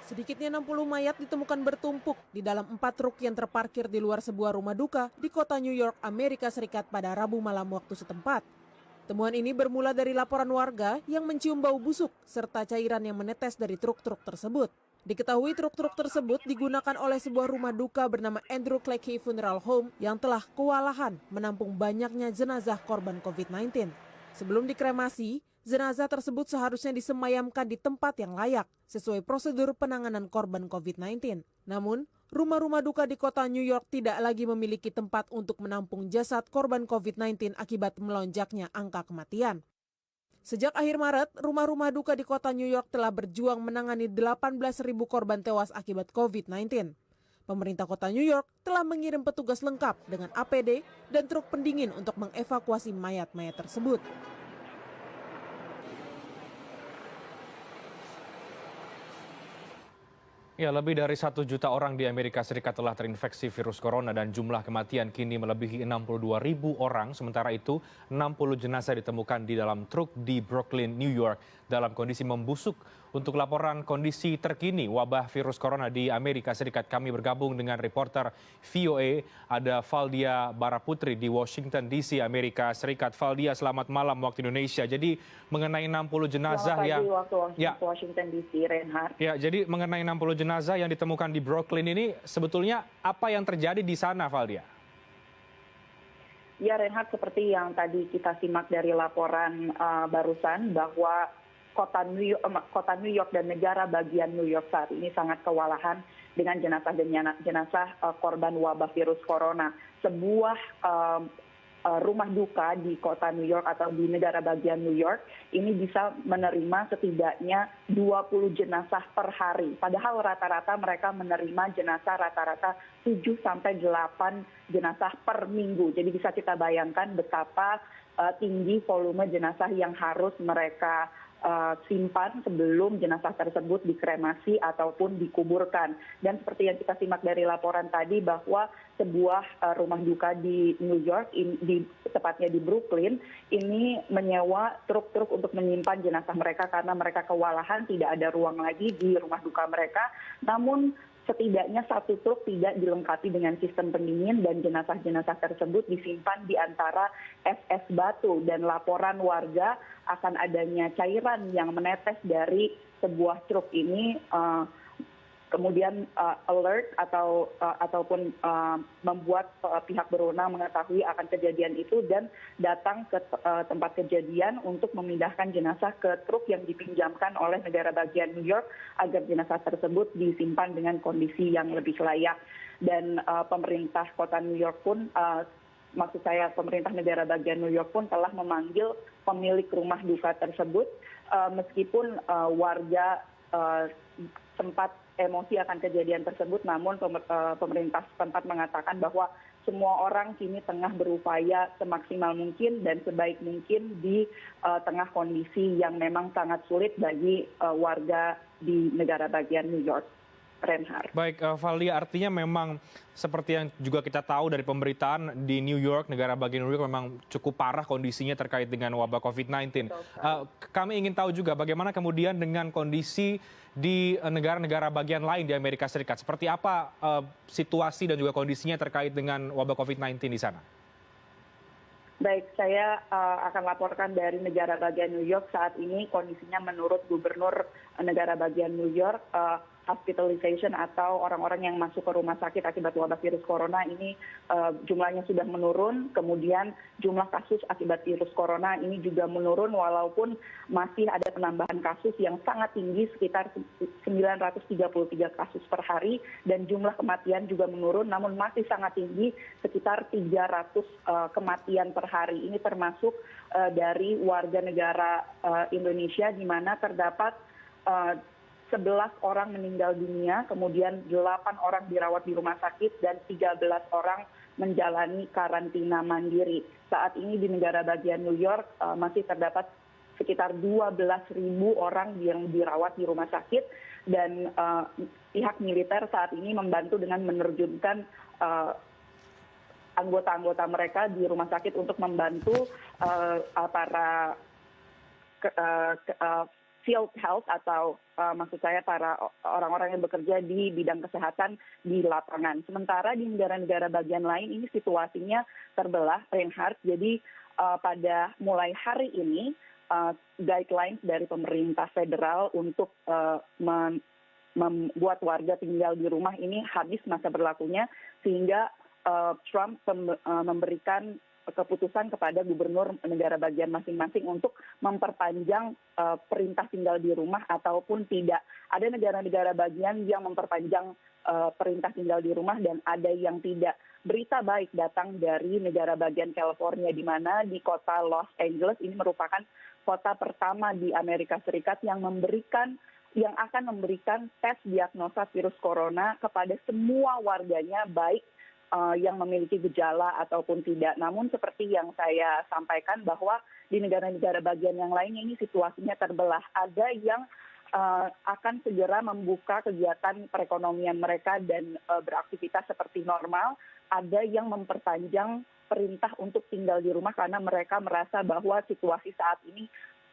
Sedikitnya 60 mayat ditemukan bertumpuk di dalam 4 truk yang terparkir di luar sebuah rumah duka di kota New York, Amerika Serikat pada Rabu malam waktu setempat. Temuan ini bermula dari laporan warga yang mencium bau busuk serta cairan yang menetes dari truk-truk tersebut. Diketahui truk-truk tersebut digunakan oleh sebuah rumah duka bernama Andrew Clackey Funeral Home yang telah kewalahan menampung banyaknya jenazah korban COVID-19. Sebelum dikremasi, jenazah tersebut seharusnya disemayamkan di tempat yang layak sesuai prosedur penanganan korban COVID-19. Namun, rumah-rumah duka di kota New York tidak lagi memiliki tempat untuk menampung jasad korban COVID-19 akibat melonjaknya angka kematian. Sejak akhir Maret, rumah-rumah duka di kota New York telah berjuang menangani 18.000 korban tewas akibat COVID-19. Pemerintah kota New York telah mengirim petugas lengkap dengan APD dan truk pendingin untuk mengevakuasi mayat-mayat tersebut. Ya, lebih dari 1 juta orang di Amerika Serikat telah terinfeksi virus corona dan jumlah kematian kini melebihi 62.000 orang. Sementara itu, 60 jenazah ditemukan di dalam truk di Brooklyn, New York dalam kondisi membusuk. Untuk laporan kondisi terkini wabah virus corona di Amerika Serikat, kami bergabung dengan reporter VOA, ada Valdia Baraputri di Washington DC, Amerika Serikat. Valdia, selamat malam waktu Indonesia. Jadi mengenai 60 jenazah waktu Washington DC, Reinhardt. Ya, jadi mengenai 60 jenazah yang ditemukan di Brooklyn ini sebetulnya apa yang terjadi di sana, Valdia? Ya, Reinhardt, seperti yang tadi kita simak dari laporan barusan bahwa kota New York dan negara bagian New York saat ini sangat kewalahan dengan jenazah korban wabah virus corona. Sebuah rumah duka di kota New York atau di negara bagian New York ini bisa menerima setidaknya 20 jenazah per hari. Padahal rata-rata mereka menerima jenazah rata-rata 7 sampai 8 jenazah per minggu. Jadi bisa kita bayangkan betapa tinggi volume jenazah yang harus mereka simpan sebelum jenazah tersebut dikremasi ataupun dikuburkan. Dan seperti yang kita simak dari laporan tadi bahwa sebuah rumah duka di New York, tepatnya di Brooklyn, ini menyewa truk-truk untuk menyimpan jenazah mereka karena mereka kewalahan, tidak ada ruang lagi di rumah duka mereka. Namun setidaknya 1 truk tidak dilengkapi dengan sistem pendingin dan jenazah-jenazah tersebut disimpan di antara es batu, dan laporan warga akan adanya cairan yang menetes dari sebuah truk ini kemudian alert ataupun membuat pihak berwenang mengetahui akan kejadian itu dan datang ke tempat kejadian untuk memindahkan jenazah ke truk yang dipinjamkan oleh negara bagian New York agar jenazah tersebut disimpan dengan kondisi yang lebih layak. Dan pemerintah kota New York pun pemerintah negara bagian New York pun telah memanggil pemilik rumah duka tersebut, meskipun warga sempat emosi akan kejadian tersebut, namun pemerintah setempat mengatakan bahwa semua orang kini tengah berupaya semaksimal mungkin dan sebaik mungkin di tengah kondisi yang memang sangat sulit bagi warga di negara bagian New York. Reinhardt. Baik, Valdia, artinya memang seperti yang juga kita tahu dari pemberitaan di New York, negara bagian New York memang cukup parah kondisinya terkait dengan wabah COVID-19. Kami ingin tahu juga bagaimana kemudian dengan kondisi di negara-negara bagian lain di Amerika Serikat. Seperti apa situasi dan juga kondisinya terkait dengan wabah COVID-19 di sana? Baik, saya akan laporkan dari negara bagian New York. Saat ini kondisinya menurut gubernur negara bagian New York, hospitalization atau orang-orang yang masuk ke rumah sakit akibat wabah virus corona ini jumlahnya sudah menurun. Kemudian jumlah kasus akibat virus corona ini juga menurun walaupun masih ada penambahan kasus yang sangat tinggi sekitar 933 kasus per hari, dan jumlah kematian juga menurun namun masih sangat tinggi sekitar 300 kematian per hari. Ini termasuk dari warga negara Indonesia di mana terdapat 11 orang meninggal dunia, kemudian 8 orang dirawat di rumah sakit, dan 13 orang menjalani karantina mandiri. Saat ini di negara bagian New York masih terdapat sekitar 12.000 orang yang dirawat di rumah sakit, dan pihak militer saat ini membantu dengan menerjunkan anggota-anggota mereka di rumah sakit untuk membantu para field health atau maksud saya para orang-orang yang bekerja di bidang kesehatan di lapangan. Sementara di negara-negara bagian lain ini situasinya terbelah, Reinhardt. Jadi pada mulai hari ini guidelines dari pemerintah federal untuk membuat warga tinggal di rumah ini habis masa berlakunya, sehingga Trump memberikan keputusan kepada gubernur negara bagian masing-masing untuk memperpanjang perintah tinggal di rumah ataupun tidak. Ada negara-negara bagian yang memperpanjang perintah tinggal di rumah dan ada yang tidak. Berita baik datang dari negara bagian California, di mana di kota Los Angeles ini merupakan kota pertama di Amerika Serikat yang akan memberikan tes diagnosa virus corona kepada semua warganya, baik yang memiliki gejala ataupun tidak. Namun seperti yang saya sampaikan bahwa di negara-negara bagian yang lainnya ini situasinya terbelah. Ada yang akan segera membuka kegiatan perekonomian mereka dan beraktivitas seperti normal. Ada yang memperpanjang perintah untuk tinggal di rumah karena mereka merasa bahwa situasi saat ini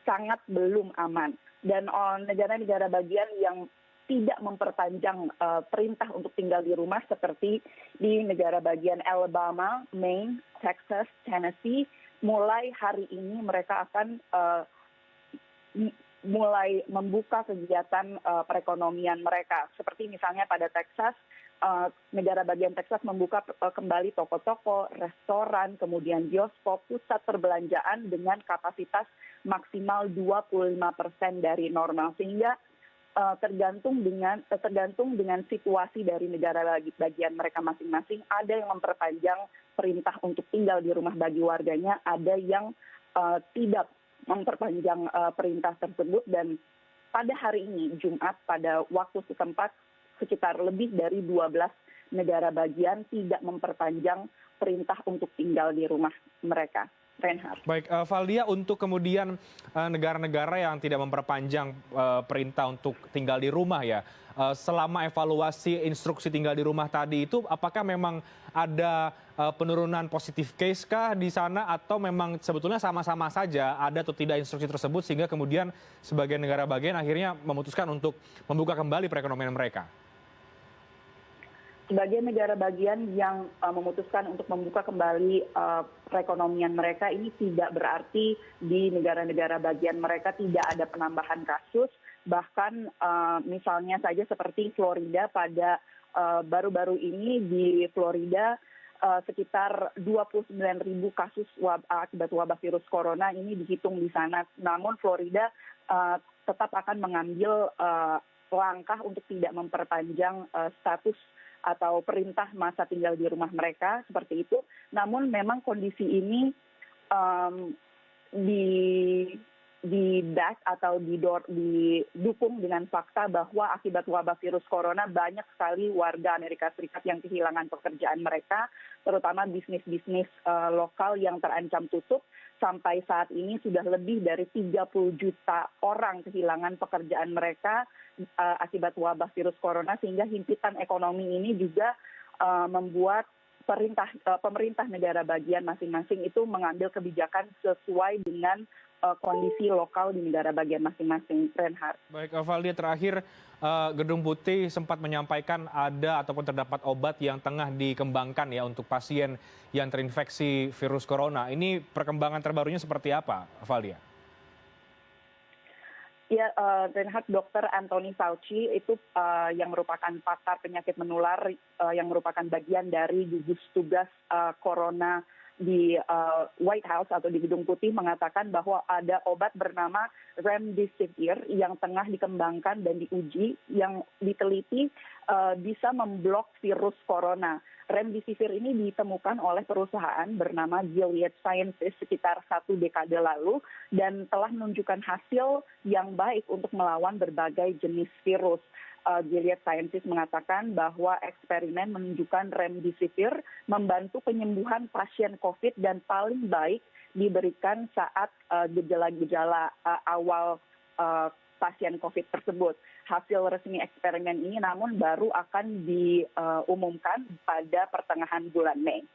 sangat belum aman. Dan negara-negara bagian yang tidak memperpanjang perintah untuk tinggal di rumah seperti di negara bagian Alabama, Maine, Texas, Tennessee, mulai hari ini mereka akan mulai membuka kegiatan perekonomian mereka. Seperti misalnya pada Texas, negara bagian Texas membuka kembali toko-toko, restoran, kemudian bioskop, pusat perbelanjaan dengan kapasitas maksimal 25% dari normal, sehingga tergantung dengan situasi dari negara bagian mereka masing-masing. Ada yang memperpanjang perintah untuk tinggal di rumah bagi warganya, ada yang tidak memperpanjang perintah tersebut. Dan pada hari ini, Jumat, pada waktu setempat, sekitar lebih dari 12 negara bagian tidak memperpanjang perintah untuk tinggal di rumah mereka. Reinhardt. Baik, Valdia, untuk kemudian negara-negara yang tidak memperpanjang perintah untuk tinggal di rumah ya, selama evaluasi instruksi tinggal di rumah tadi itu, apakah memang ada penurunan positif case kah di sana, atau memang sebetulnya sama-sama saja ada atau tidak instruksi tersebut sehingga kemudian sebagian negara bagian akhirnya memutuskan untuk membuka kembali perekonomian mereka? Sebagian negara bagian yang memutuskan untuk membuka kembali perekonomian mereka ini tidak berarti di negara-negara bagian mereka tidak ada penambahan kasus. Bahkan misalnya saja seperti Florida, pada baru-baru ini di Florida sekitar 29.000 kasus akibat wabah virus corona ini dihitung di sana. Namun Florida tetap akan mengambil langkah untuk tidak memperpanjang status atau perintah masa tinggal di rumah mereka seperti itu. Namun memang kondisi ini di-back atau didukung dengan fakta bahwa akibat wabah virus corona banyak sekali warga Amerika Serikat yang kehilangan pekerjaan mereka, terutama bisnis-bisnis lokal yang terancam tutup. Sampai saat ini sudah lebih dari 30 juta orang kehilangan pekerjaan mereka akibat wabah virus corona, sehingga himpitan ekonomi ini juga membuat pemerintah negara bagian masing-masing itu mengambil kebijakan sesuai dengan kondisi lokal di negara bagian masing-masing. Reinhardt. Baik, Valdia, terakhir Gedung Putih sempat menyampaikan ada ataupun terdapat obat yang tengah dikembangkan ya untuk pasien yang terinfeksi virus corona. Ini perkembangan terbarunya seperti apa, Valdia? Ya, Reinhardt, Dr. Anthony Fauci itu yang merupakan pakar penyakit menular, yang merupakan bagian dari gugus tugas corona di White House atau di Gedung Putih, mengatakan bahwa ada obat bernama Remdesivir yang tengah dikembangkan dan diuji, yang diteliti bisa memblok virus corona. Remdesivir ini ditemukan oleh perusahaan bernama Gilead Sciences sekitar 1 dekade lalu dan telah menunjukkan hasil yang baik untuk melawan berbagai jenis virus. Gilead Sciences mengatakan bahwa eksperimen menunjukkan Remdesivir membantu penyembuhan pasien COVID dan paling baik diberikan saat gejala-gejala awal pasien COVID tersebut. Hasil resmi eksperimen ini namun baru akan diumumkan pada pertengahan bulan Mei.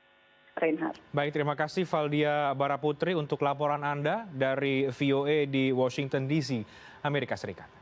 Reinhard. Baik, terima kasih Valdia Baraputri untuk laporan Anda dari VOA di Washington DC, Amerika Serikat.